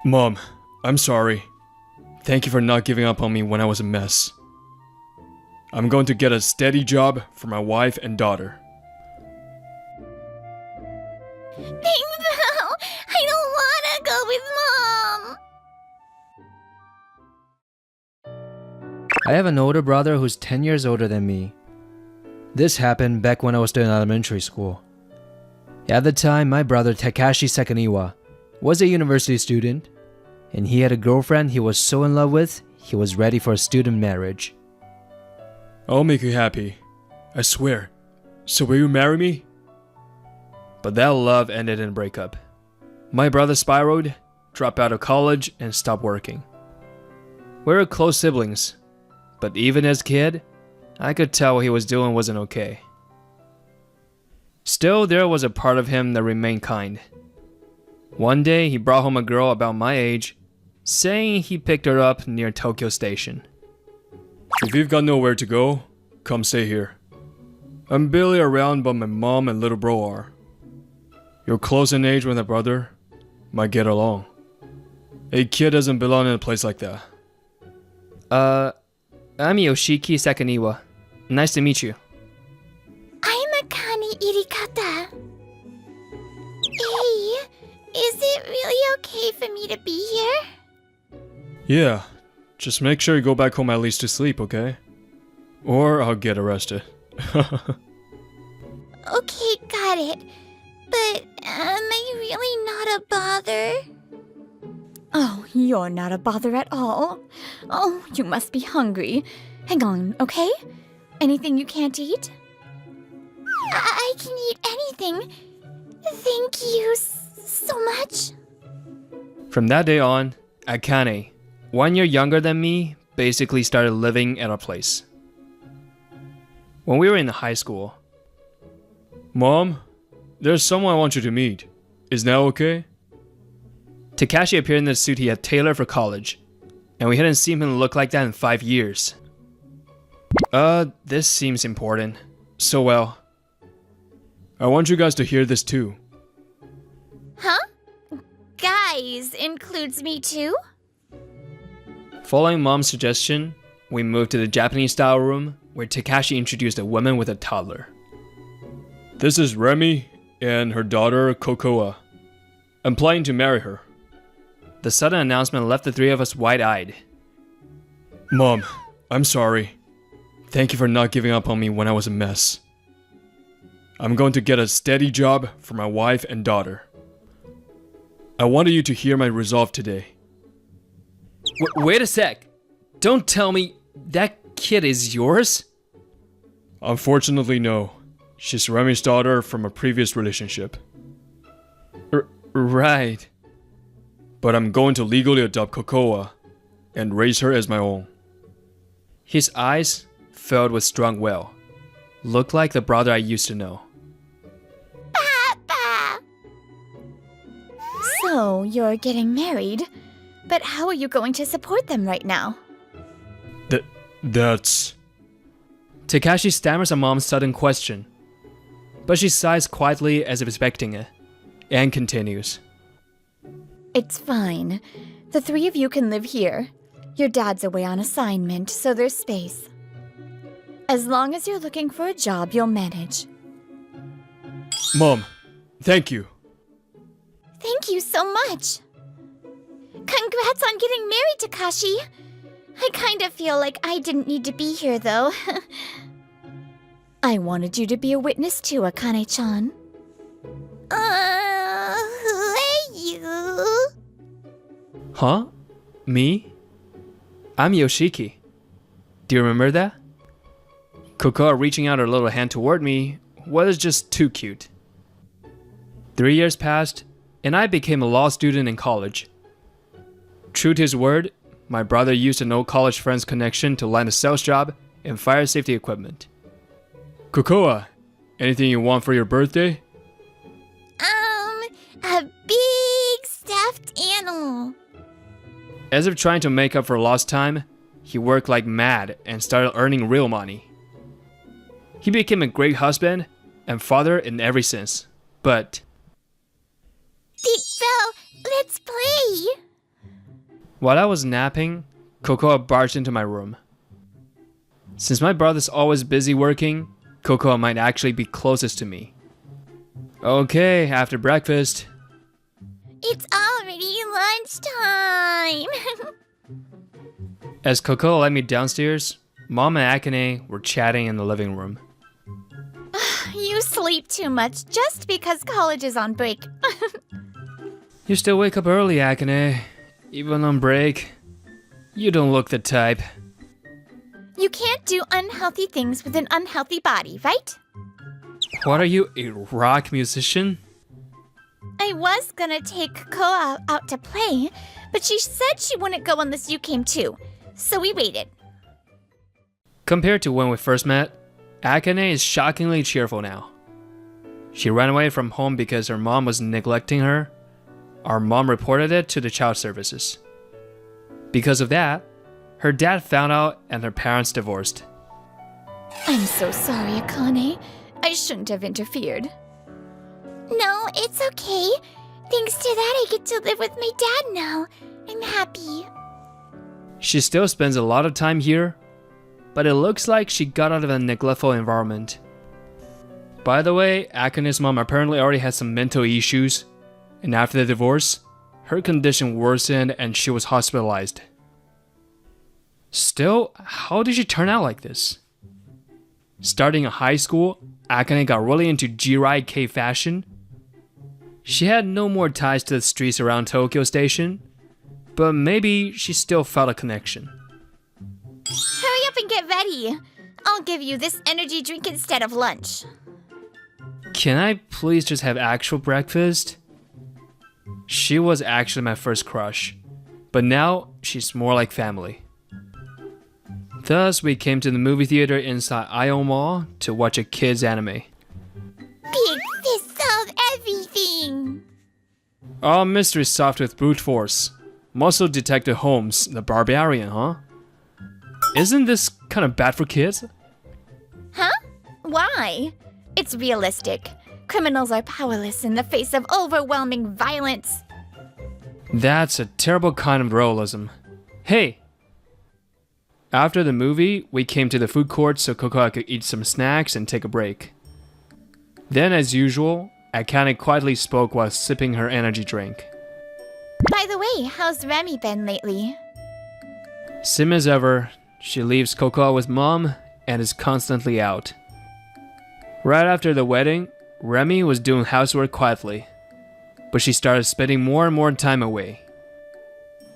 Mom, I'm sorry. Thank you for not giving up on me when I was a mess. I'm going to get a steady job for my wife and daughter. No, I don't want to go with Mom. I have an older brother who's 10 years older than me. This happened back when I was still in elementary school. At the time, my brother Takashi Sakaniwa was a university student, and he had a girlfriend he was so in love with, he was ready for a student marriage. I'll make you happy. I swear. So will you marry me? But that love ended in a breakup. My brother spiraled, dropped out of college, and stopped working. We were close siblings, but even as a kid, I could tell what he was doing wasn't okay. Still, there was a part of him that remained kind. One day, he brought home a girl about my age, saying he picked her up near Tokyo Station. If you've got nowhere to go, come stay here. I'm barely around, but my mom and little bro are. You're close in age with a brother, might get along. A kid doesn't belong in a place like that. I'm Yoshiki Sakaniwa. Nice to meet you. I'm Akane Irikata. Hey, is it really okay for me to be here? Yeah, just make sure you go back home at least to sleep, okay? Or I'll get arrested. Okay, got it. But am I really not a bother? Oh, you're not a bother at all. Oh, you must be hungry. Hang on, okay? Anything you can't eat? I can eat anything. Thank you so much. From that day on, Akane, 1 year younger than me, basically started living at our place. When we were in high school, Mom, there's someone I want you to meet. Is that okay? Takashi appeared in the suit he had tailored for college, and we hadn't seen him look like that in 5 years. This seems important. So well. I want you guys to hear this too. Huh? Guys includes me too? Following Mom's suggestion, we moved to the Japanese-style room where Takashi introduced a woman with a toddler. This is Remy and her daughter Kokoa. I'm planning to marry her. The sudden announcement left the three of us wide-eyed. Mom, I'm sorry. Thank you for not giving up on me when I was a mess. I'm going to get a steady job for my wife and daughter. I wanted you to hear my resolve today. Wait a sec. Don't tell me that kid is yours? Unfortunately, no. She's Remy's daughter from a previous relationship. Right. But I'm going to legally adopt Kokoa and raise her as my own. His eyes, filled with strong will, looked like the brother I used to know. Papa! So, you're getting married, but how are you going to support them right now? That's... Takashi stammers at Mom's sudden question, but she sighs quietly as if expecting it, and continues. It's fine. The three of you can live here. Your dad's away on assignment, so there's space. As long as you're looking for a job, you'll manage. Mom, thank you. Thank you so much. Congrats on getting married, Takashi. I kind of feel like I didn't need to be here, though. I wanted you to be a witness too, Akane-chan. Who are you? Huh? Me? I'm Yoshiki. Do you remember that? Kokoa reaching out her little hand toward me was just too cute. 3 years passed, and I became a law student in college. True to his word, my brother used an old college friend's connection to land a sales job in fire safety equipment. Kokoa, anything you want for your birthday? A big stuffed animal. As if trying to make up for lost time, he worked like mad and started earning real money. He became a great husband and father in every sense, but... Big Bell, let's play! While I was napping, Cocoa barged into my room. Since my brother's always busy working, Cocoa might actually be closest to me. Okay, after breakfast. It's already lunchtime. As Cocoa led me downstairs, Mom and Akane were chatting in the living room. You sleep too much just because college is on break. You still wake up early, Akane. Even on break. You don't look the type. You can't do unhealthy things with an unhealthy body, right? What are you, a rock musician? I was gonna take Koa out to play, but she said she wouldn't go unless you came too. So we waited. Compared to when we first met, Akane is shockingly cheerful now. She ran away from home because her mom was neglecting her. Our mom reported it to the child services. Because of that, her dad found out and her parents divorced. I'm so sorry, Akane. I shouldn't have interfered. No, it's okay. Thanks to that, I get to live with my dad now. I'm happy. She still spends a lot of time here, but it looks like she got out of a neglectful environment. By the way, Akane's mom apparently already had some mental issues, and after the divorce, her condition worsened and she was hospitalized. Still, how did she turn out like this? Starting in high school, Akane got really into Jirai K fashion. She had no more ties to the streets around Tokyo Station, but maybe she still felt a connection. Hurry up and get ready. I'll give you this energy drink instead of lunch. Can I please just have actual breakfast? She was actually my first crush, but now she's more like family. Thus, we came to the movie theater inside Ion Mall to watch a kids anime. Big fist solve everything. All mystery solved with brute force. Muscle Detective Holmes, the barbarian, huh? Isn't this kind of bad for kids? Huh? Why? It's realistic. Criminals are powerless in the face of overwhelming violence. That's a terrible kind of realism. Hey! After the movie, we came to the food court so Cocoa could eat some snacks and take a break. Then, as usual, Akane quietly spoke while sipping her energy drink. By the way, how's Remy been lately? Same as ever, she leaves Cocoa with Mom and is constantly out. Right after the wedding, Remy was doing housework quietly, but she started spending more and more time away.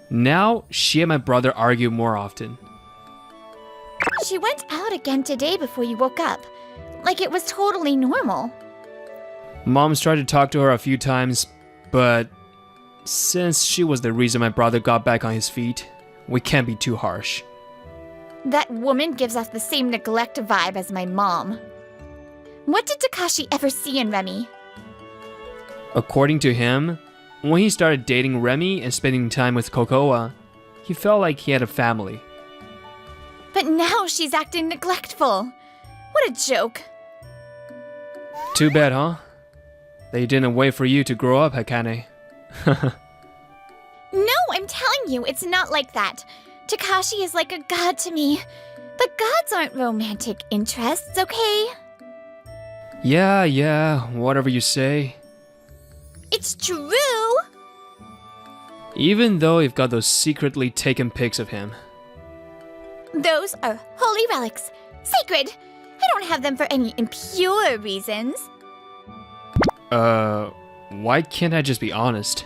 Now, she and my brother argue more often. She went out again today before you woke up. Like it was totally normal. Mom's tried to talk to her a few times, but since she was the reason my brother got back on his feet, we can't be too harsh. That woman gives off the same neglect vibe as my mom. What did Takashi ever see in Remy? According to him, when he started dating Remy and spending time with Cocoa, he felt like he had a family. But now she's acting neglectful. What a joke. Too bad, huh? They didn't wait for you to grow up, Akane. No, I'm telling you, it's not like that. Takashi is like a god to me. But gods aren't romantic interests, okay? Yeah, whatever you say. It's true! Even though you've got those secretly taken pics of him. Those are holy relics. Sacred! I don't have them for any impure reasons. Why can't I just be honest?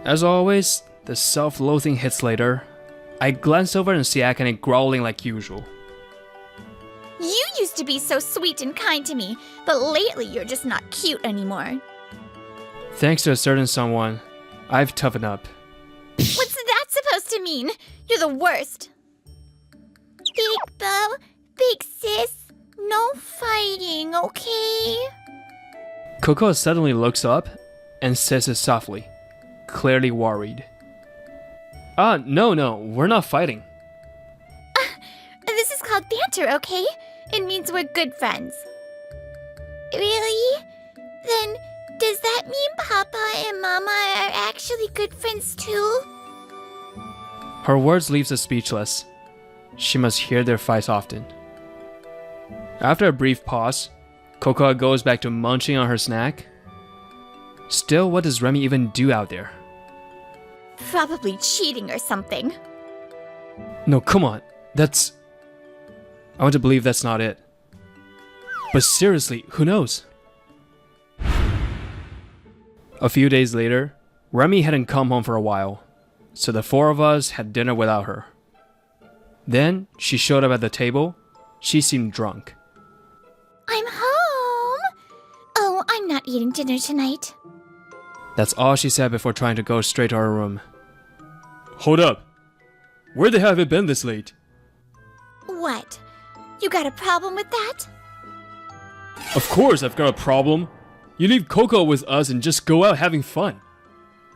As always, the self-loathing hits later. I glance over and see Akane growling like usual. You used to be so sweet and kind to me, but lately you're just not cute anymore. Thanks to a certain someone, I've toughened up. What's that supposed to mean? You're the worst. Big bro, big sis, no fighting, okay? Cocoa suddenly looks up and says it softly, clearly worried. No, we're not fighting. This is called banter, okay? It means we're good friends. Really? Then, does that mean Papa and Mama are actually good friends too? Her words leaves us speechless. She must hear their fights often. After a brief pause, Cocoa goes back to munching on her snack. Still, what does Remy even do out there? Probably cheating or something. No, come on. I want to believe that's not it. But seriously, who knows? A few days later, Remy hadn't come home for a while, so the four of us had dinner without her. Then, she showed up at the table. She seemed drunk. I'm home! Oh, I'm not eating dinner tonight. That's all she said before trying to go straight to her room. Hold up. Where the hell have you been this late? What? You got a problem with that? Of course I've got a problem. You leave Coco with us and just go out having fun.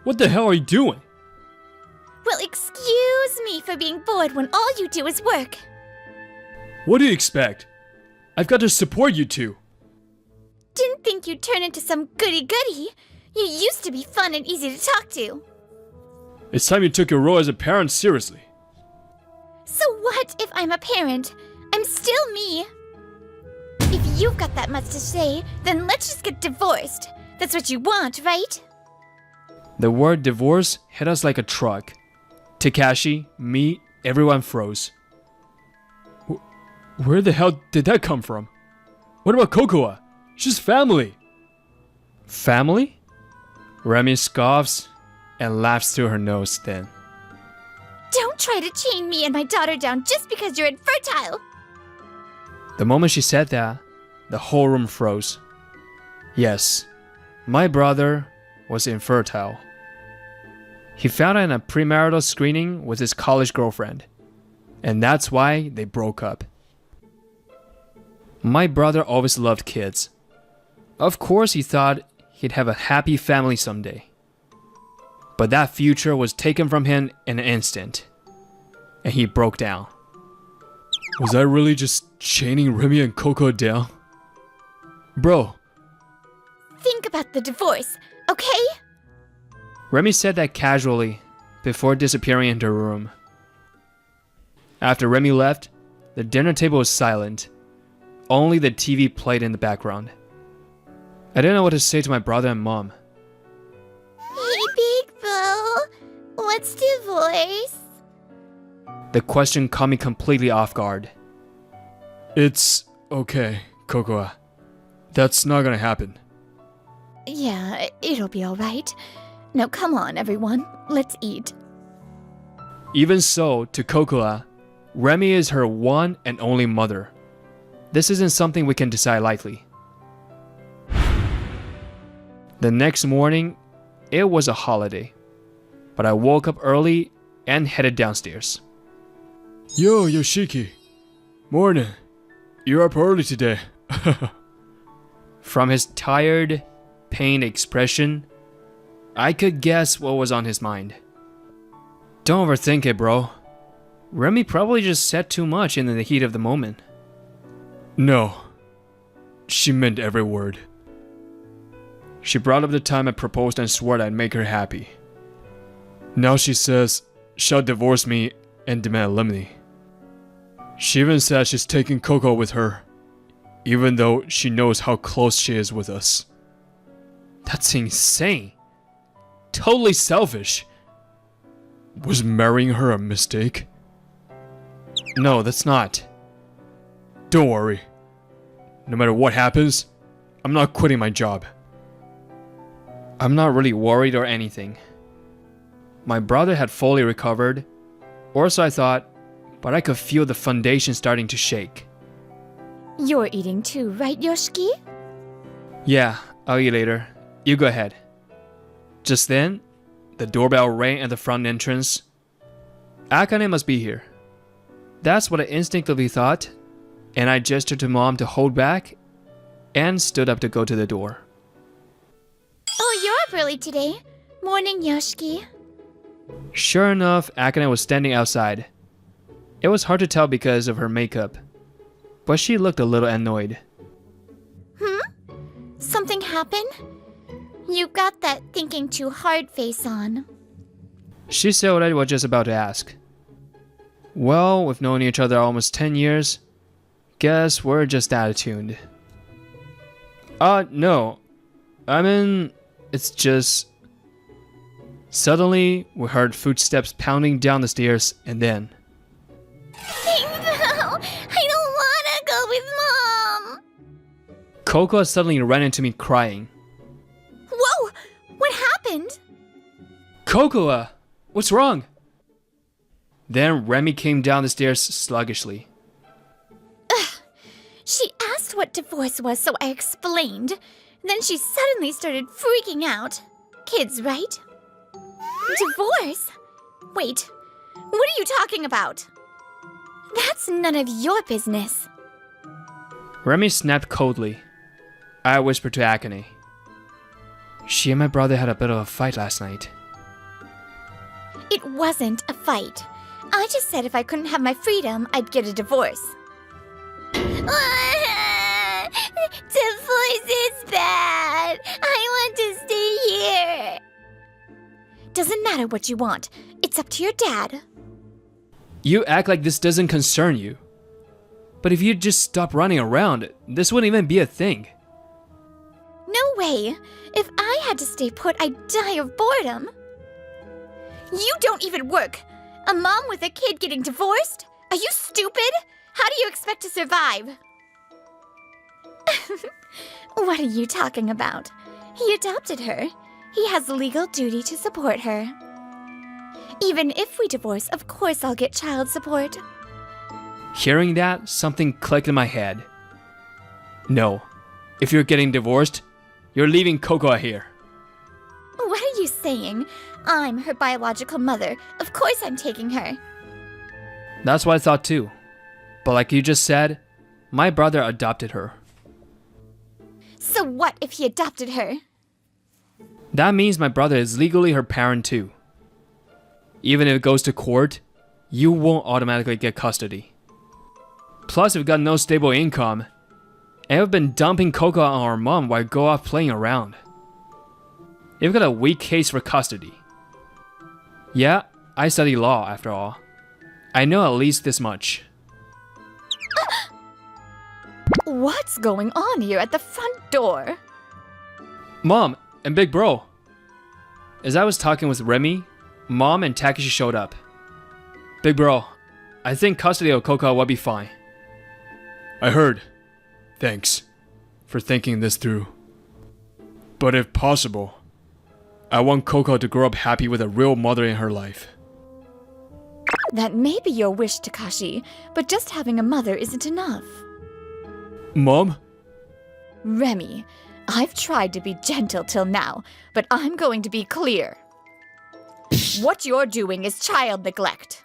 What the hell are you doing? Well, excuse me for being bored when all you do is work. What do you expect? I've got to support you two. Didn't think you'd turn into some goody-goody. You used to be fun and easy to talk to. It's time you took your role as a parent seriously. So what if I'm a parent? I'm still me. If you've got that much to say, then let's just get divorced. That's what you want, right? The word divorce hit us like a truck. Takashi, me, everyone froze. Where the hell did that come from? What about Cocoa? She's family. Family? Remy scoffs and laughs through her nose then. Don't try to chain me and my daughter down just because you're infertile. The moment she said that, the whole room froze. Yes, my brother was infertile. He found out in a premarital screening with his college girlfriend, and that's why they broke up. My brother always loved kids. Of course he thought he'd have a happy family someday. But that future was taken from him in an instant, and he broke down. Was I really just chaining Remy and Coco down? Bro. Think about the divorce, okay? Remy said that casually before disappearing into her room. After Remy left, the dinner table was silent. Only the TV played in the background. I didn't know what to say to my brother and mom. Hey, Big Bro, what's divorce? The question caught me completely off guard. It's okay, Cocoa. That's not gonna happen. Yeah, it'll be alright. Now come on, everyone, let's eat. Even so, to Cocoa, Remy is her one and only mother. This isn't something we can decide lightly. The next morning, it was a holiday, but I woke up early and headed downstairs. Yo, Yoshiki. Morning. You're up early today. From his tired, pained expression, I could guess what was on his mind. Don't overthink it, bro. Remy probably just said too much in the heat of the moment. No. She meant every word. She brought up the time I proposed and swore I'd make her happy. Now she says she'll divorce me and demand alimony. She even said she's taking Coco with her, even though she knows how close she is with us. That's insane. Totally selfish. Was marrying her a mistake? No, that's not. Don't worry. No matter what happens, I'm not quitting my job. I'm not really worried or anything. My brother had fully recovered, or so I thought, but I could feel the foundation starting to shake. You're eating too, right, Yoshiki? Yeah, I'll eat later. You go ahead. Just then, the doorbell rang at the front entrance. Akane must be here. That's what I instinctively thought, and I gestured to Mom to hold back and stood up to go to the door. Oh, you're up early today. Morning, Yoshiki. Sure enough, Akane was standing outside. It was hard to tell because of her makeup, but she looked a little annoyed. Something happened? You got that thinking too hard face on. She said what I was just about to ask. Well, we've known each other almost 10 years. Guess we're just that attuned. No. I mean, it's just... Suddenly, we heard footsteps pounding down the stairs, and then... Heartfelt, I don't wanna go with Mom! Coco suddenly ran into me crying. Whoa! What happened? Coco, what's wrong? Then Remy came down the stairs sluggishly. She asked what divorce was, so I explained. Then she suddenly started freaking out. Kids, right? Divorce? Wait, what are you talking about? That's none of your business. Remy snapped coldly. I whispered to Akane. She and my brother had a bit of a fight last night. It wasn't a fight. I just said if I couldn't have my freedom, I'd get a divorce. Divorce is bad. I want to stay here. Doesn't matter what you want. It's up to your dad. You act like this doesn't concern you. But if you'd just stop running around, this wouldn't even be a thing. No way. If I had to stay put, I'd die of boredom. You don't even work. A mom with a kid getting divorced? Are you stupid? How do you expect to survive? What are you talking about? He adopted her. He has legal duty to support her. Even if we divorce, of course I'll get child support. Hearing that, something clicked in my head. No. If you're getting divorced, you're leaving Coco here. What are you saying? I'm her biological mother. Of course I'm taking her. That's what I thought too. But like you just said, my brother adopted her. So what if he adopted her? That means my brother is legally her parent too. Even if it goes to court, you won't automatically get custody. Plus, we've got no stable income, and we've been dumping Coco on our mom while we go off playing around. You've got a weak case for custody. Yeah, I study law after all. I know at least this much. What's going on here at the front door? Mom and Big Bro. As I was talking with Remy, Mom and Takeshi showed up. Big Bro, I think custody of Coco will be fine. I heard. Thanks for thinking this through. But if possible, I want Coco to grow up happy with a real mother in her life. That may be your wish, Takashi, but just having a mother isn't enough. Mom? Remy, I've tried to be gentle till now, but I'm going to be clear. What you're doing is child neglect.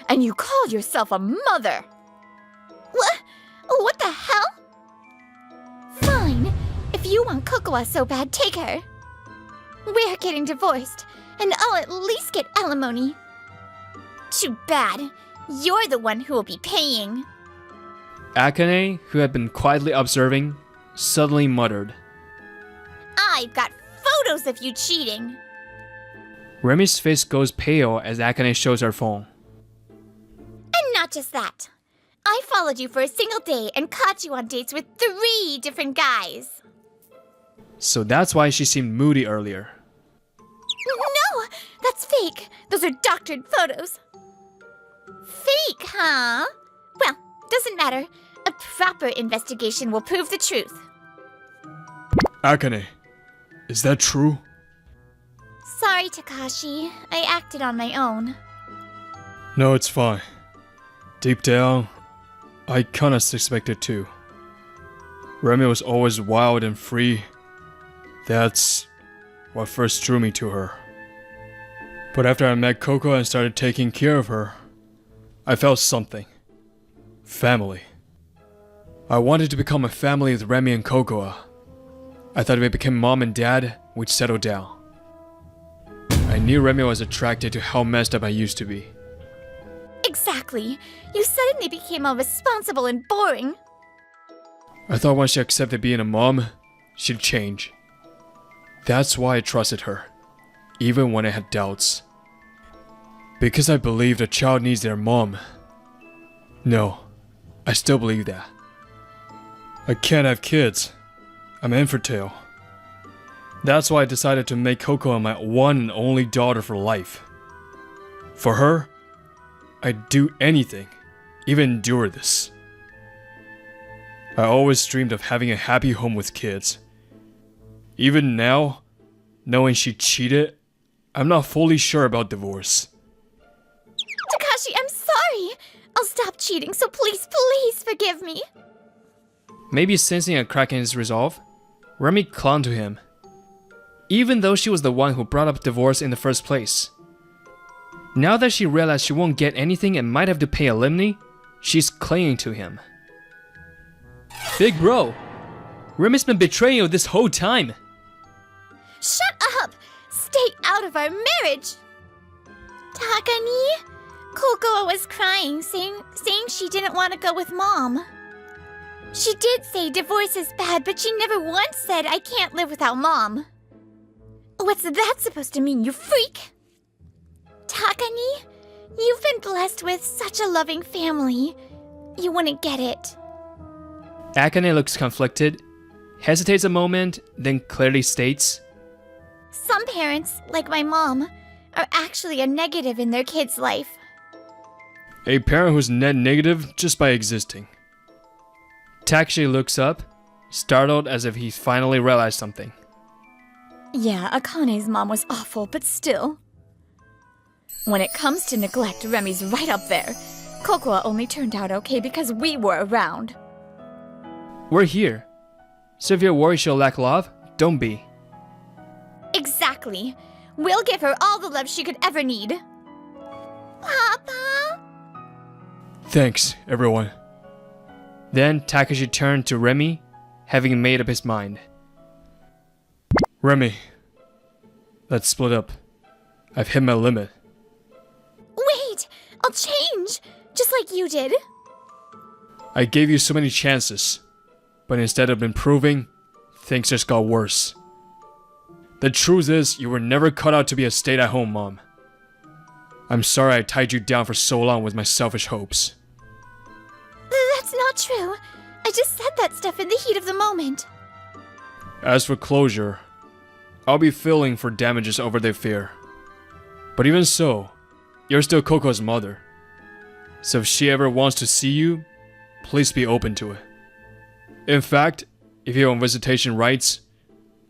And you call yourself a mother. What the hell? Fine. If you want Cocoa so bad, take her. We're getting divorced, and I'll at least get alimony. Too bad. You're the one who will be paying. Akane, who had been quietly observing, suddenly muttered. I've got photos of you cheating. Remy's face goes pale as Akane shows her phone. And not just that. I followed you for a single day and caught you on dates with 3 different guys. So that's why she seemed moody earlier. No, that's fake. Those are doctored photos. Fake, huh? Well, doesn't matter. A proper investigation will prove the truth. Akane, is that true? Sorry, Takashi. I acted on my own. No, it's fine. Deep down, I kinda suspected too. Remy was always wild and free. That's what first drew me to her. But after I met Coco and started taking care of her, I felt something. Family. I wanted to become a family with Remy and Coco. I thought if we became mom and dad, we'd settle down. I knew Remy was attracted to how messed up I used to be. Exactly. You suddenly became all responsible and boring. I thought once she accepted being a mom, she'd change. That's why I trusted her, even when I had doubts. Because I believe a child needs their mom. No, I still believe that. I can't have kids. I'm infertile. That's why I decided to make Cocoa my one and only daughter for life. For her, I'd do anything, even endure this. I always dreamed of having a happy home with kids. Even now, knowing she cheated, I'm not fully sure about divorce. Takashi, I'm sorry. I'll stop cheating, so please, please forgive me. Maybe sensing a crack in his resolve, Remy clung to him. Even though she was the one who brought up divorce in the first place. Now that she realized she won't get anything and might have to pay alimony, she's clinging to him. Big bro, Remy's been betraying you this whole time. Shut up! Stay out of our marriage! Takani, Kokoa was crying, saying she didn't want to go with Mom. She did say divorce is bad, but she never once said I can't live without Mom. What's that supposed to mean, you freak? Takani, you've been blessed with such a loving family. You wouldn't get it. Akane looks conflicted, hesitates a moment, then clearly states, Some parents, like my mom, are actually a negative in their kid's life. A parent who's net negative just by existing. Takashi looks up, startled as if he finally realized something. Yeah, Akane's mom was awful, but still. When it comes to neglect, Remy's right up there. Kokoa only turned out okay because we were around. We're here. So if you're worried she'll lack love, don't be. Exactly. We'll give her all the love she could ever need. Papa? Thanks, everyone. Then Takashi turned to Remy, having made up his mind. Remy, let's split up. I've hit my limit. Wait! I'll change! Just like you did. I gave you so many chances, but instead of improving, things just got worse. The truth is, you were never cut out to be a stay-at-home mom. I'm sorry I tied you down for so long with my selfish hopes. That's not true. I just said that stuff in the heat of the moment. As for closure, I'll be feeling for damages over the affair. But even so, you're still Coco's mother. So if she ever wants to see you, please be open to it. In fact, if you're on visitation rights,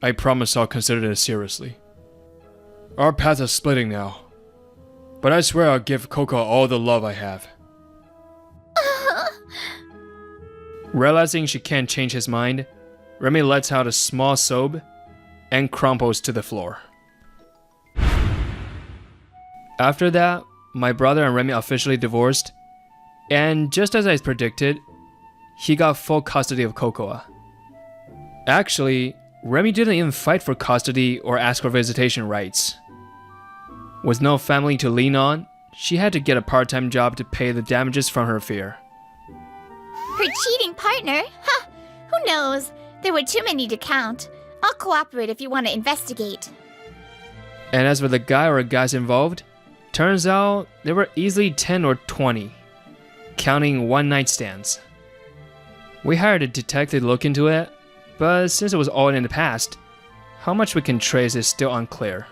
I promise I'll consider it seriously. Our paths are splitting now, but I swear I'll give Coco all the love I have. Realizing she can't change his mind, Remy lets out a small sob and crumples to the floor. After that, my brother and Remy officially divorced, and just as I predicted, he got full custody of Cocoa. Actually, Remy didn't even fight for custody or ask for visitation rights. With no family to lean on, she had to get a part-time job to pay the damages from her affair. Her cheating partner? Ha! Who knows? There were too many to count. I'll cooperate if you want to investigate. And as for the guy or guys involved, turns out there were easily 10 or 20, counting one-night stands. We hired a detective to look into it, but since it was all in the past, how much we can trace is still unclear.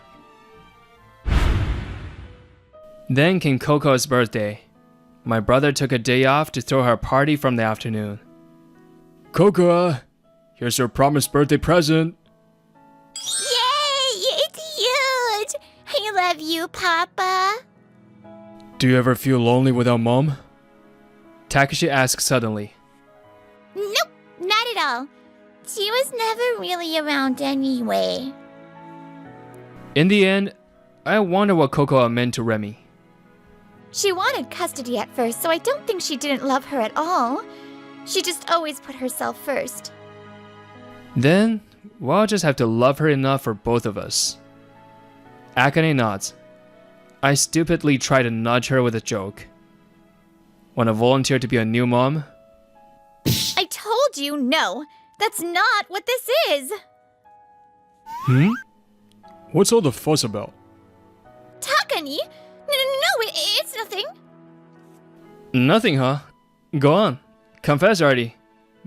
Then came Coco's birthday. My brother took a day off to throw her a party from the afternoon. Coco, here's your promised birthday present. Yay! It's huge! I love you, Papa. Do you ever feel lonely without Mom? Takashi asked suddenly. Nope, not at all. She was never really around anyway. In the end, I wonder what Cocoa meant to Remy. She wanted custody at first, so I don't think she didn't love her at all. She just always put herself first. Then, we'll just have to love her enough for both of us. Akane nods. I stupidly try to nudge her with a joke. Want to volunteer to be a new mom? I told you no. That's not what this is. What's all the fuss about? Takani? No, it's nothing. Nothing, huh? Go on. Confess already.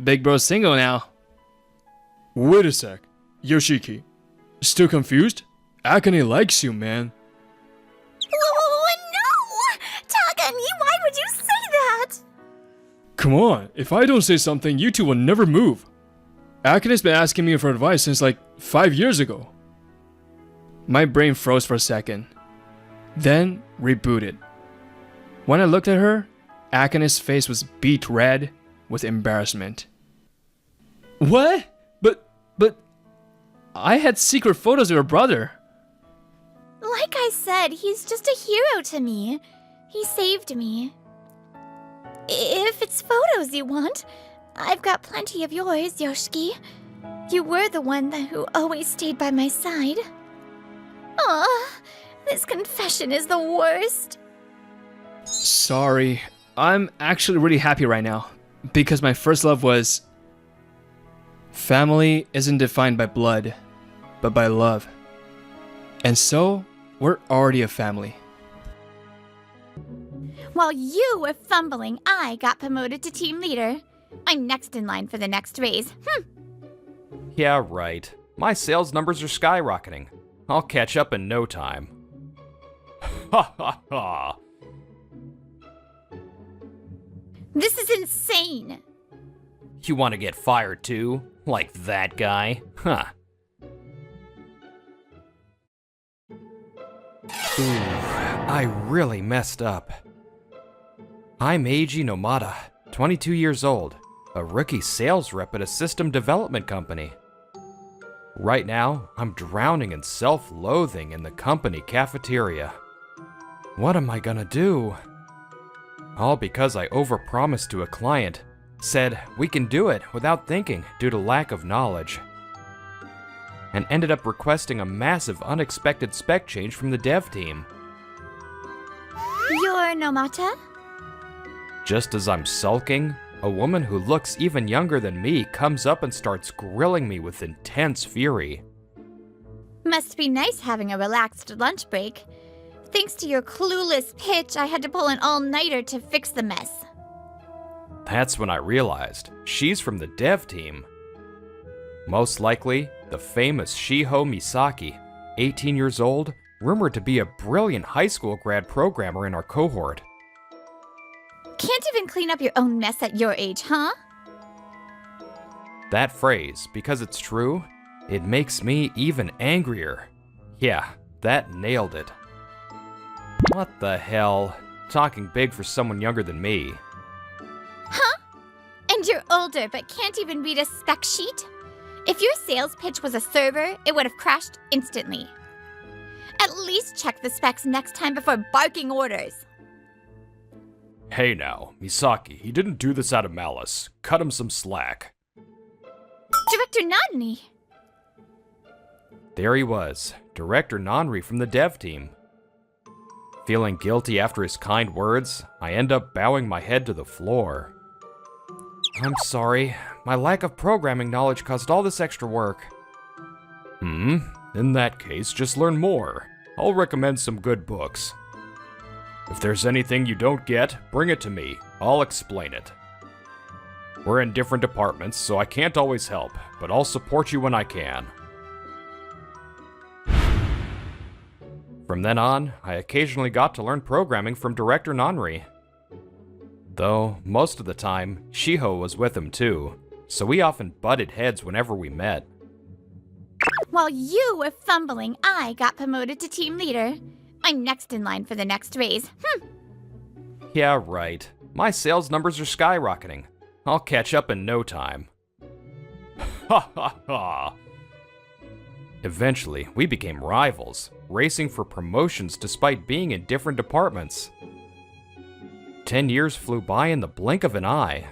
Big bro's single now. Wait a sec. Yoshiki. Still confused? Akane likes you, man. No! Takani, why would you say that? Come on, if I don't say something, you two will never move. Akane's been asking me for advice since like 5 years ago. My brain froze for a second, then rebooted. When I looked at her, Akane's face was beet red with embarrassment. What? But I had secret photos of her brother. Like I said, he's just a hero to me. He saved me. If it's photos you want, I've got plenty of yours, Yoshiki. You were the one who always stayed by my side. Aw, this confession is the worst. Sorry, I'm actually really happy right now, because my first love was... Family isn't defined by blood, but by love. And so, we're already a family. While you were fumbling, I got promoted to team leader. I'm next in line for the next raise. Yeah, right. My sales numbers are skyrocketing. I'll catch up in no time. Ha ha ha! This is insane. You want to get fired too? Like that guy? Huh. Ooh, I really messed up. I'm Eiji Nomada, 22 years old, a rookie sales rep at a system development company. Right now, I'm drowning in self-loathing in the company cafeteria. What am I gonna do? All because I overpromised to a client, said we can do it without thinking due to lack of knowledge, and ended up requesting a massive unexpected spec change from the dev team. You're Nomata? Just as I'm sulking, a woman who looks even younger than me comes up and starts grilling me with intense fury. Must be nice having a relaxed lunch break. Thanks to your clueless pitch, I had to pull an all-nighter to fix the mess. That's when I realized she's from the dev team. Most likely, the famous Shiho Misaki, 18 years old, rumored to be a brilliant high school grad programmer in our cohort. Can't even clean up your own mess at your age, huh? That phrase, because it's true, it makes me even angrier. Yeah, that nailed it. What the hell? Talking big for someone younger than me. Huh? And you're older but can't even read a spec sheet? If your sales pitch was a server, it would have crashed instantly. At least check the specs next time before barking orders. Hey now, Misaki, he didn't do this out of malice. Cut him some slack. Director Nanri. There he was, Director Nanri from the dev team. Feeling guilty after his kind words, I end up bowing my head to the floor. I'm sorry, my lack of programming knowledge caused all this extra work. In that case, just learn more. I'll recommend some good books. If there's anything you don't get, bring it to me. I'll explain it. We're in different departments, so I can't always help, but I'll support you when I can. From then on, I occasionally got to learn programming from Director Nanri. Though, most of the time, Shiho was with him too, so we often butted heads whenever we met. While you were fumbling, I got promoted to team leader. I'm next in line for the next raise. Yeah, right. My sales numbers are skyrocketing. I'll catch up in no time. Ha ha ha! Eventually, we became rivals, racing for promotions despite being in different departments. 10 years flew by in the blink of an eye.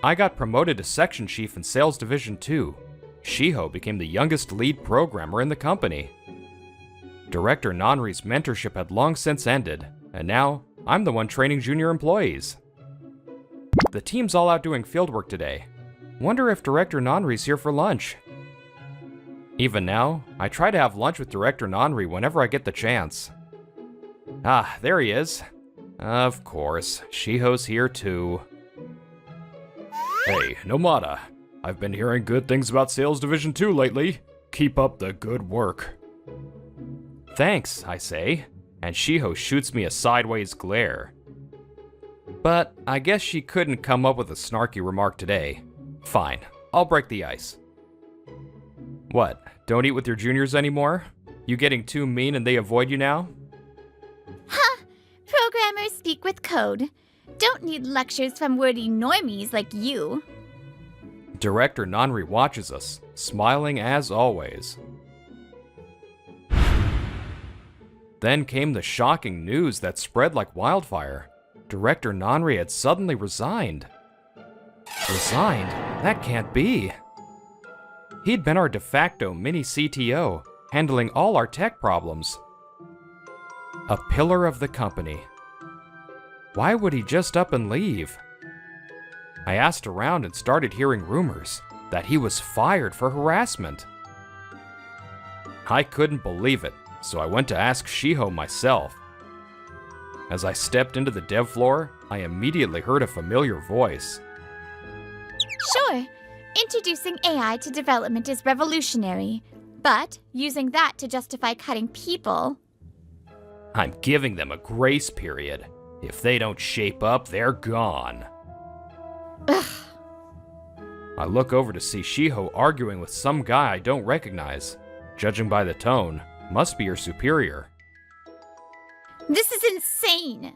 I got promoted to section chief in Sales Division 2. Shiho became the youngest lead programmer in the company. Director Nanri's mentorship had long since ended, and now I'm the one training junior employees. The team's all out doing fieldwork today. Wonder if Director Nanri's here for lunch. Even now, I try to have lunch with Director Nanri whenever I get the chance. Ah, there he is. Of course, Shiho's here too. Hey, Nomada. I've been hearing good things about Sales Division 2 lately. Keep up the good work. Thanks, I say, and Shiho shoots me a sideways glare. But I guess she couldn't come up with a snarky remark today. Fine, I'll break the ice. What, don't eat with your juniors anymore? You getting too mean and they avoid you now? Ha! Programmers speak with code. Don't need lectures from wordy normies like you. Director Nanri watches us, smiling as always. Then came the shocking news that spread like wildfire. Director Nanri had suddenly resigned. Resigned? That can't be. He'd been our de facto mini CTO, handling all our tech problems. A pillar of the company. Why would he just up and leave? I asked around and started hearing rumors that he was fired for harassment. I couldn't believe it, so I went to ask Shiho myself. As I stepped into the dev floor, I immediately heard a familiar voice. Sure, introducing AI to development is revolutionary, but using that to justify cutting people... I'm giving them a grace period. If they don't shape up, they're gone. Ugh. I look over to see Shiho arguing with some guy I don't recognize. Judging by the tone, must be her superior. This is insane!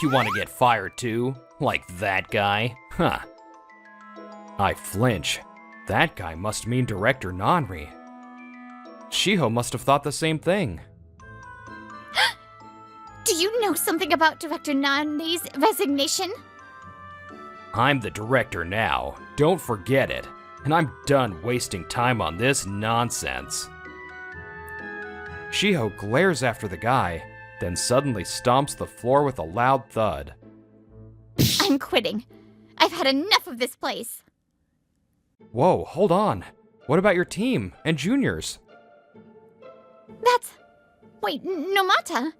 You want to get fired too? Like that guy? Huh. I flinch. That guy must mean Director Nanri. Shiho must have thought the same thing. Do you know something about Director Nanri's resignation? I'm the director now, don't forget it, and I'm done wasting time on this nonsense. Shiho glares after the guy, then suddenly stomps the floor with a loud thud. I'm quitting. I've had enough of this place. Whoa, hold on. What about your team and juniors? Wait, Nomata,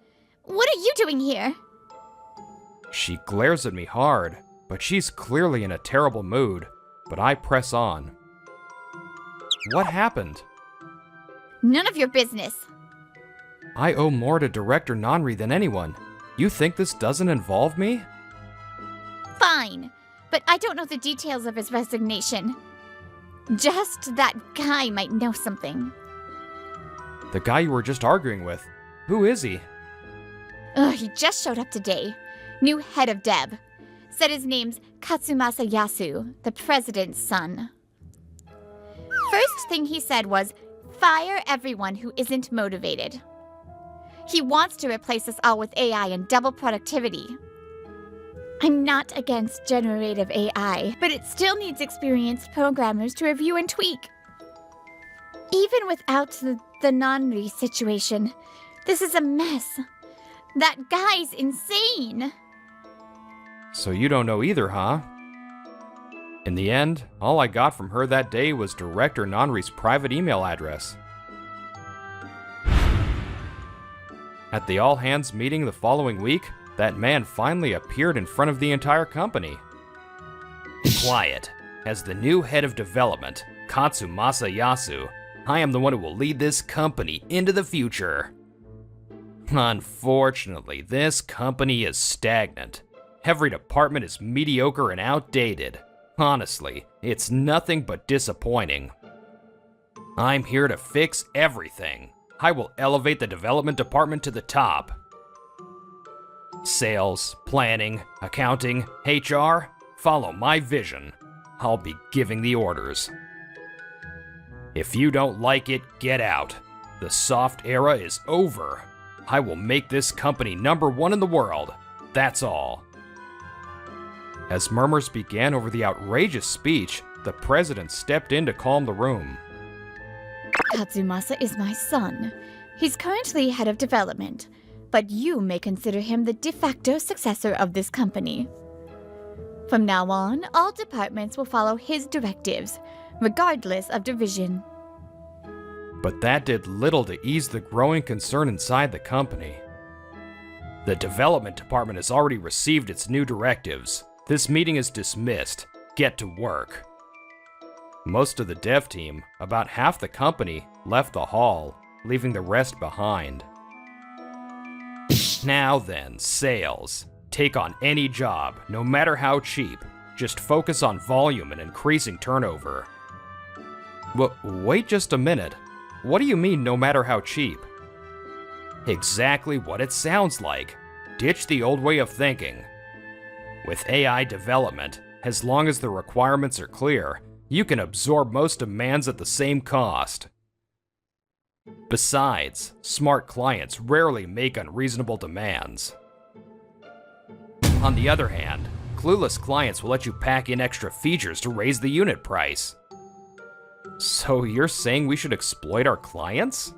what are you doing here? She glares at me hard, but she's clearly in a terrible mood, but I press on. What happened? None of your business. I owe more to Director Nanri than anyone. You think this doesn't involve me? Fine, but I don't know the details of his resignation. Just that guy might know something. The guy you were just arguing with. Who is he? He just showed up today. New head of Deb. Said his name's Katsumasa Yasu, the president's son. First thing he said was, fire everyone who isn't motivated. He wants to replace us all with AI and double productivity. I'm not against generative AI, but it still needs experienced programmers to review and tweak. Even without the Nanri situation, this is a mess. That guy's insane. So you don't know either, huh? In the end, all I got from her that day was Director Nanri's private email address. At the all-hands meeting the following week, that man finally appeared in front of the entire company. Quiet. As the new head of development, Katsumasa Yasu, I am the one who will lead this company into the future. Unfortunately, this company is stagnant. Every department is mediocre and outdated. Honestly, it's nothing but disappointing. I'm here to fix everything. I will elevate the development department to the top. Sales, planning, accounting, HR, follow my vision. I'll be giving the orders. If you don't like it, get out. The soft era is over. I will make this company #1 in the world. That's all. As murmurs began over the outrageous speech, the president stepped in to calm the room. Katsumasa is my son. He's currently head of development, but you may consider him the de facto successor of this company. From now on, all departments will follow his directives, regardless of division. But that did little to ease the growing concern inside the company. The development department has already received its new directives. This meeting is dismissed. Get to work. Most of the dev team, about half the company, left the hall, leaving the rest behind. Now then, sales. Take on any job, no matter how cheap. Just focus on volume and increasing turnover. Wait just a minute. What do you mean, no matter how cheap? Exactly what it sounds like. Ditch the old way of thinking. With AI development, as long as the requirements are clear, you can absorb most demands at the same cost. Besides, smart clients rarely make unreasonable demands. On the other hand, clueless clients will let you pack in extra features to raise the unit price. So you're saying we should exploit our clients?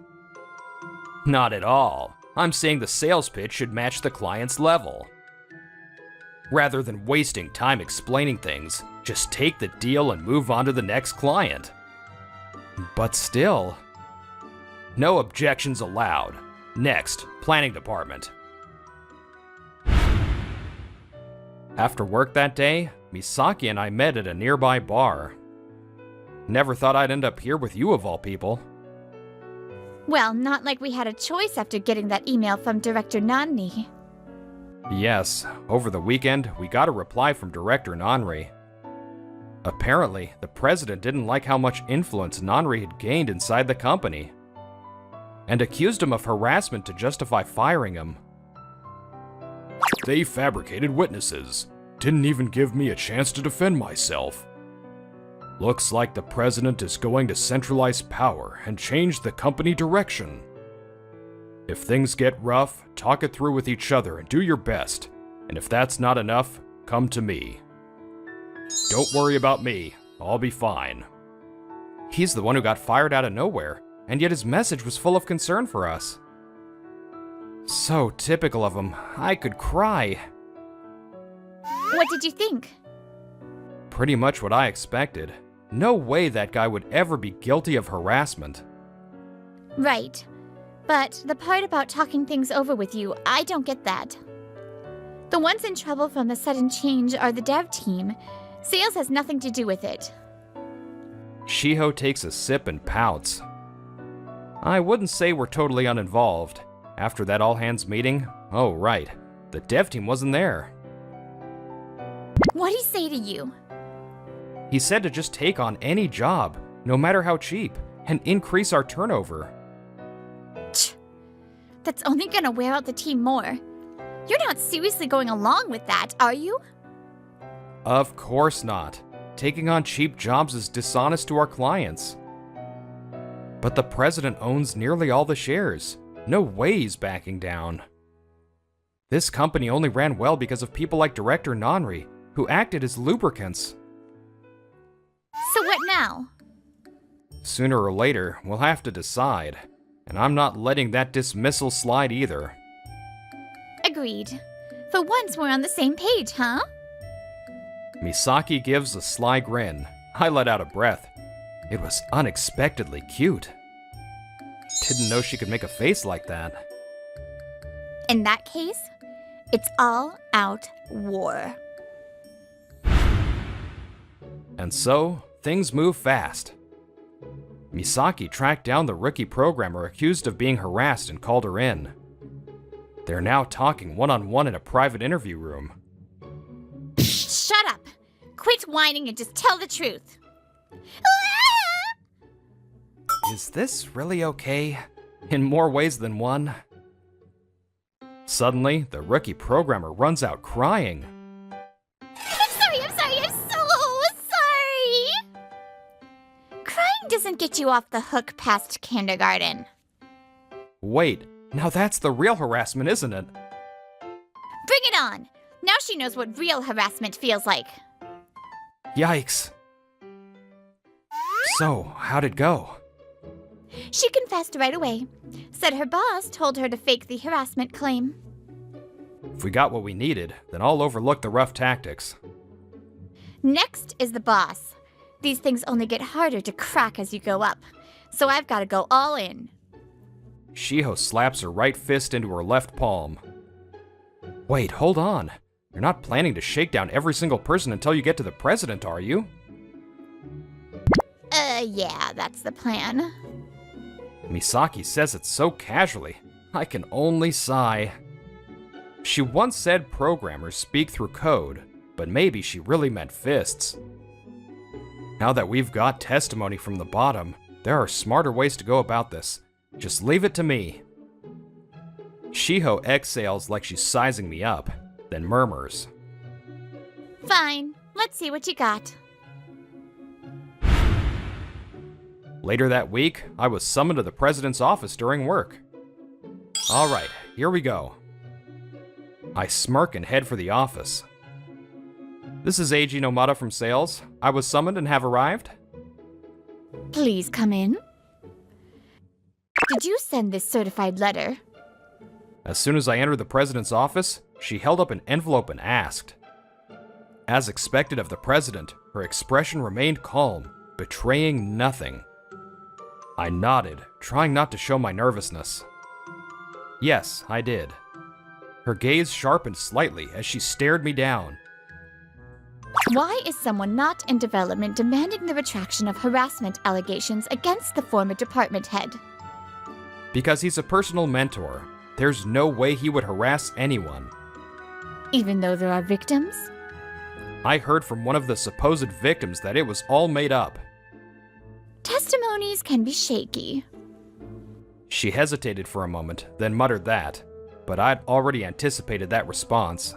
Not at all. I'm saying the sales pitch should match the client's level. Rather than wasting time explaining things, just take the deal and move on to the next client. But still... No objections allowed. Next, planning department. After work that day, Misaki and I met at a nearby bar. Never thought I'd end up here with you of all people. Well, not like we had a choice after getting that email from Director Nanni. Yes, over the weekend, we got a reply from Director Nanri. Apparently, the president didn't like how much influence Nanri had gained inside the company, and accused him of harassment to justify firing him. They fabricated witnesses. Didn't even give me a chance to defend myself. Looks like the president is going to centralize power and change the company direction. If things get rough, talk it through with each other and do your best. And if that's not enough, come to me. Don't worry about me. I'll be fine. He's the one who got fired out of nowhere, and yet his message was full of concern for us. So typical of him. I could cry. What did you think? Pretty much what I expected. No way that guy would ever be guilty of harassment. Right. But the part about talking things over with you, I don't get that. The ones in trouble from the sudden change are the dev team. Sales has nothing to do with it. Shiho takes a sip and pouts. I wouldn't say we're totally uninvolved. After that all-hands meeting, oh right, the dev team wasn't there. What'd he say to you? He said to just take on any job, no matter how cheap, and increase our turnover. That's only gonna wear out the team more. You're not seriously going along with that, are you? Of course not. Taking on cheap jobs is dishonest to our clients. But the president owns nearly all the shares. No way he's backing down. This company only ran well because of people like Director Nanri, who acted as lubricants. So what now? Sooner or later, we'll have to decide. And I'm not letting that dismissal slide either. Agreed. For once we're on the same page, huh? Misaki gives a sly grin. I let out a breath. It was unexpectedly cute. Didn't know she could make a face like that. In that case, it's all out war. And so, things move fast. Misaki tracked down the rookie programmer accused of being harassed and called her in. They're now talking one-on-one in a private interview room. Shut up! Quit whining and just tell the truth. Is this really okay? In more ways than one? Suddenly, the rookie programmer runs out crying. I'm so sorry! Crying doesn't get you off the hook past kindergarten. Wait, now that's the real harassment, isn't it? Bring it on! Now she knows what real harassment feels like. Yikes. So, how'd it go? She confessed right away. Said her boss told her to fake the harassment claim. If we got what we needed, then I'll overlook the rough tactics. Next is the boss. These things only get harder to crack as you go up, so I've got to go all in. Shiho slaps her right fist into her left palm. Wait, hold on. You're not planning to shake down every single person until you get to the president, are you? Yeah, that's the plan. Misaki says it so casually. I can only sigh. She once said programmers speak through code, but maybe she really meant fists. Now that we've got testimony from the bottom, there are smarter ways to go about this. Just leave it to me. Shiho exhales like she's sizing me up, then murmurs. Fine, let's see what you got. Later that week, I was summoned to the president's office during work. Alright, here we go. I smirk and head for the office. This is Eiji Nomada from sales. I was summoned and have arrived. Please come in. Did you send this certified letter? As soon as I entered the president's office, she held up an envelope and asked. As expected of the president, her expression remained calm, betraying nothing. I nodded, trying not to show my nervousness. Yes, I did. Her gaze sharpened slightly as she stared me down. Why is someone not in development demanding the retraction of harassment allegations against the former department head? Because he's a personal mentor. There's no way he would harass anyone. Even though there are victims? I heard from one of the supposed victims that it was all made up. Testimonies can be shaky. She hesitated for a moment, then muttered that, but I'd already anticipated that response.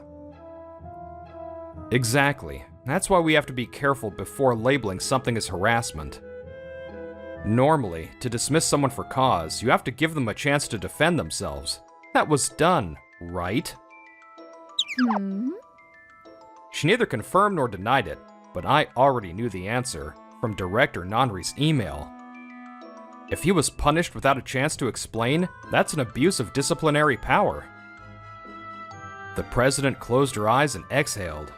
Exactly. That's why we have to be careful before labeling something as harassment. Normally, to dismiss someone for cause, you have to give them a chance to defend themselves. That was done, right? She neither confirmed nor denied it, but I already knew the answer from Director Nanri's email. If he was punished without a chance to explain, that's an abuse of disciplinary power. The president closed her eyes and exhaled.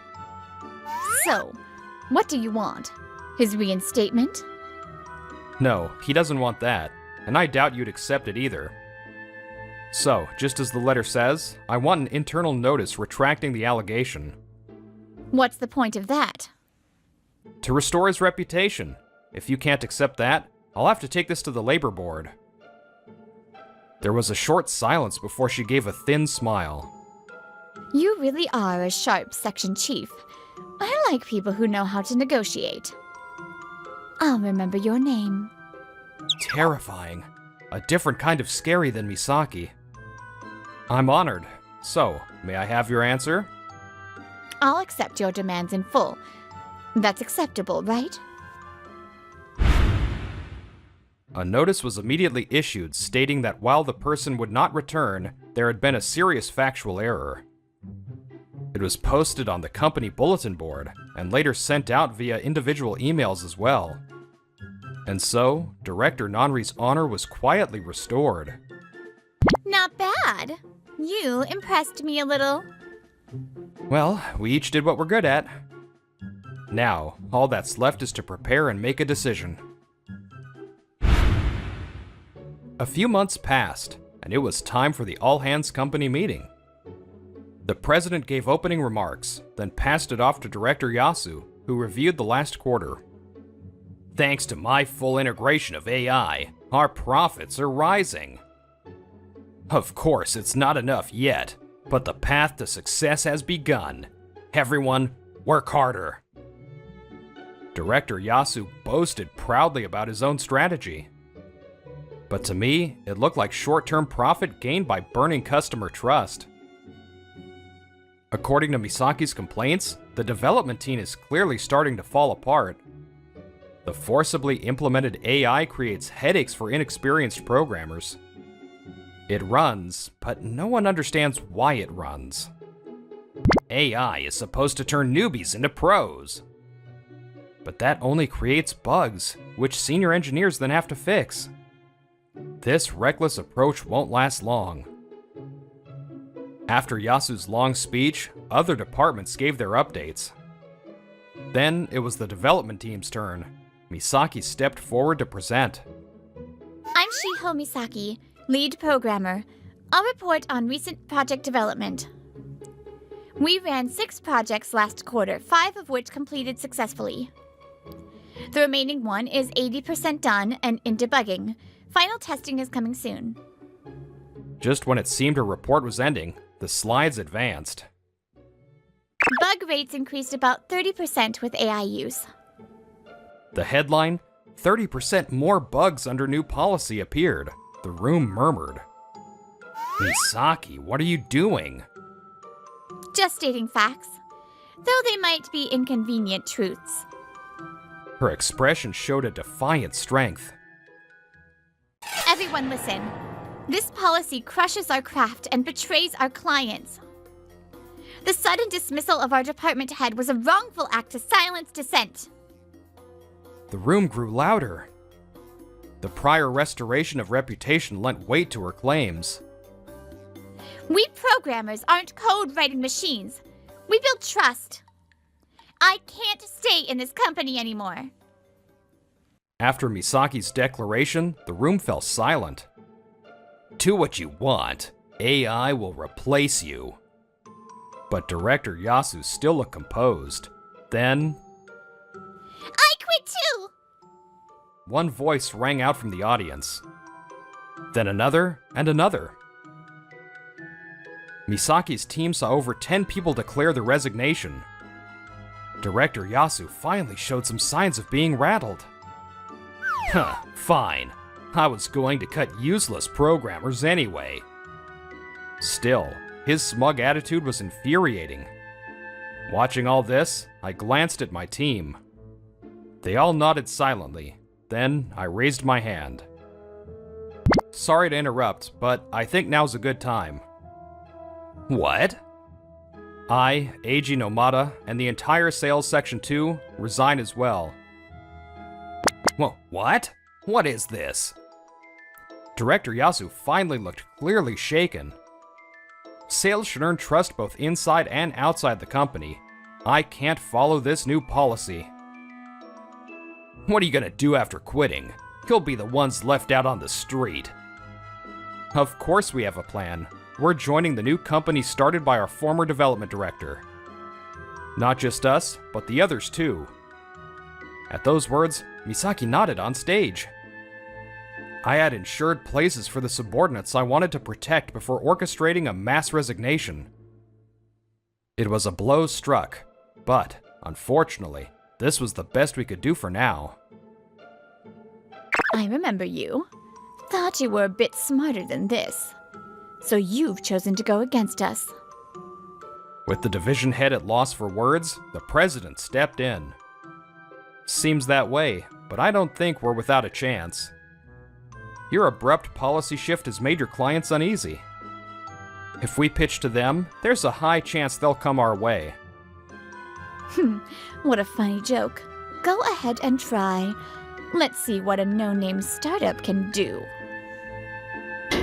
So, what do you want? His reinstatement? No, he doesn't want that, and I doubt you'd accept it either. So, just as the letter says, I want an internal notice retracting the allegation. What's the point of that? To restore his reputation. If you can't accept that, I'll have to take this to the labor board. There was a short silence before she gave a thin smile. You really are a sharp section chief. I like people who know how to negotiate. I'll remember your name. Terrifying. A different kind of scary than Misaki. I'm honored. So, may I have your answer? I'll accept your demands in full. That's acceptable, right? A notice was immediately issued stating that while the person would not return, there had been a serious factual error. It was posted on the company bulletin board and later sent out via individual emails as well. And so, Director Nanri's honor was quietly restored. Not bad. You impressed me a little. Well, we each did what we're good at. Now, all that's left is to prepare and make a decision. A few months passed, and it was time for the all-hands company meeting. The president gave opening remarks, then passed it off to Director Yasu, who reviewed the last quarter. Thanks to my full integration of AI, our profits are rising. Of course, it's not enough yet, but the path to success has begun. Everyone, work harder. Director Yasu boasted proudly about his own strategy. But to me, it looked like short-term profit gained by burning customer trust. According to Misaki's complaints, the development team is clearly starting to fall apart. The forcibly implemented AI creates headaches for inexperienced programmers. It runs, but no one understands why it runs. AI is supposed to turn newbies into pros. But that only creates bugs, which senior engineers then have to fix. This reckless approach won't last long. After Yasu's long speech, other departments gave their updates. Then it was the development team's turn. Misaki stepped forward to present. I'm Shiho Misaki, lead programmer. I'll report on recent project development. We ran 6 projects last quarter, 5 of which completed successfully. The remaining one is 80% done and in debugging. Final testing is coming soon. Just when it seemed her report was ending, the slides advanced. Bug rates increased about 30% with AI use. The headline, 30% more bugs under new policy appeared. The room murmured. Misaki, what are you doing? Just stating facts, though they might be inconvenient truths. Her expression showed a defiant strength. Everyone listen. This policy crushes our craft and betrays our clients. The sudden dismissal of our department head was a wrongful act to silence dissent. The room grew louder. The prior restoration of reputation lent weight to her claims. We programmers aren't code-writing machines. We build trust. I can't stay in this company anymore. After Misaki's declaration, the room fell silent. Do what you want. AI will replace you. But Director Yasu still looked composed. Then, I quit too! one voice rang out from the audience. Then another and another. Misaki's team saw over 10 people declare their resignation. Director Yasu finally showed some signs of being rattled. Huh, fine. I was going to cut useless programmers anyway. Still, his smug attitude was infuriating. Watching all this, I glanced at my team. They all nodded silently. Then I raised my hand. Sorry to interrupt, but I think now's a good time. What? I, Eiji Nomada, and the entire Sales Section 2 resign as well. What? What is this? Director Yasu finally looked clearly shaken. Sales should earn trust both inside and outside the company. I can't follow this new policy. What are you gonna do after quitting? You'll be the ones left out on the street. Of course we have a plan. We're joining the new company started by our former development director. Not just us, but the others too. At those words, Misaki nodded on stage. I had ensured places for the subordinates I wanted to protect before orchestrating a mass resignation. It was a blow struck, but, unfortunately, this was the best we could do for now. I remember you. Thought you were a bit smarter than this. So you've chosen to go against us. With the division head at loss for words, the president stepped in. Seems that way, but I don't think we're without a chance. Your abrupt policy shift has made your clients uneasy. If we pitch to them, there's a high chance they'll come our way. What a funny joke. Go ahead and try. Let's see what a no-name startup can do.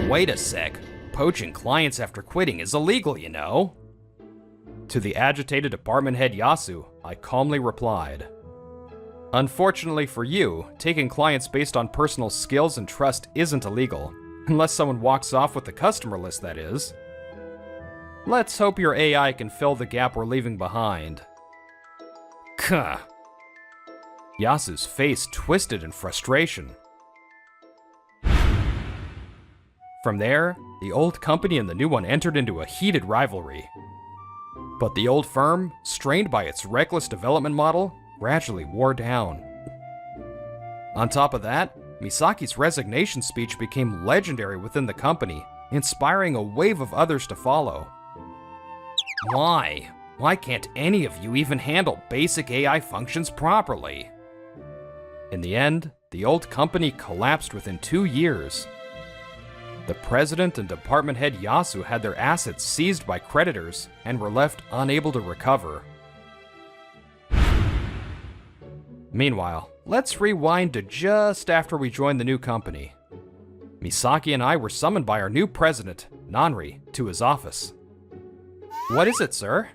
Wait a sec. Poaching clients after quitting is illegal, you know. To the agitated department head Yasu, I calmly replied. Unfortunately for you, taking clients based on personal skills and trust isn't illegal, unless someone walks off with the customer list, that is. Let's hope your AI can fill the gap we're leaving behind. Kuh. Yasu's face twisted in frustration. From there, the old company and the new one entered into a heated rivalry. But the old firm, strained by its reckless development model, gradually wore down. On top of that, Misaki's resignation speech became legendary within the company, inspiring a wave of others to follow. Why? Why can't any of you even handle basic AI functions properly? In the end, the old company collapsed within 2 years. The president and department head Yasu had their assets seized by creditors and were left unable to recover. Meanwhile, let's rewind to just after we joined the new company. Misaki and I were summoned by our new president, Nanri, to his office. What is it, sir?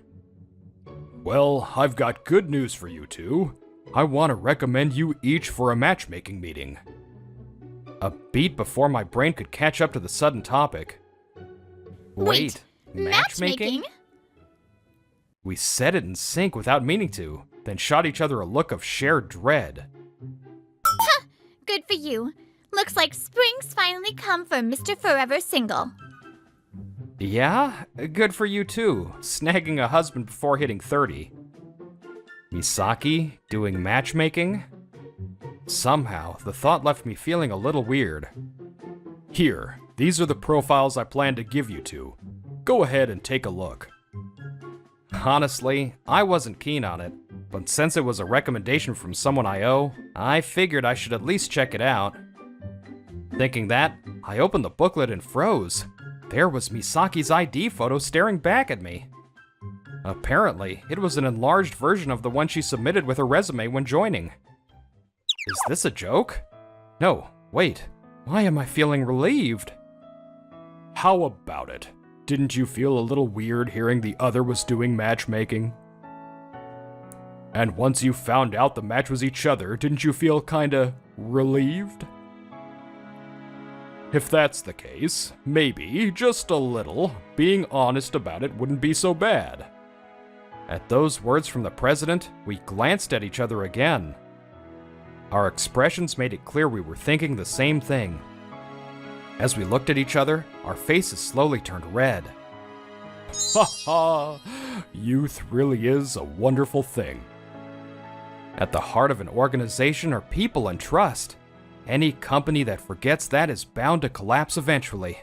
Well, I've got good news for you two. I want to recommend you each for a matchmaking meeting. A beat before my brain could catch up to the sudden topic. Wait, matchmaking? We said it in sync without meaning to, then shot each other a look of shared dread. Good for you. Looks like spring's finally come for Mr. Forever Single. Yeah, good for you too, snagging a husband before hitting 30. Misaki, doing matchmaking? Somehow, the thought left me feeling a little weird. Here, these are the profiles I plan to give you to. Go ahead and take a look. Honestly, I wasn't keen on it, but since it was a recommendation from someone I owe, I figured I should at least check it out. Thinking that, I opened the booklet and froze. There was Misaki's ID photo staring back at me. Apparently, it was an enlarged version of the one she submitted with her resume when joining. Is this a joke? No, wait. Why am I feeling relieved? How about it? Didn't you feel a little weird hearing the other was doing matchmaking? And once you found out the match was each other, didn't you feel kinda relieved? If that's the case, maybe, just a little, being honest about it wouldn't be so bad. At those words from the president, we glanced at each other again. Our expressions made it clear we were thinking the same thing. As we looked at each other, our faces slowly turned red. Ha ha! Youth really is a wonderful thing. At the heart of an organization are people and trust. Any company that forgets that is bound to collapse eventually.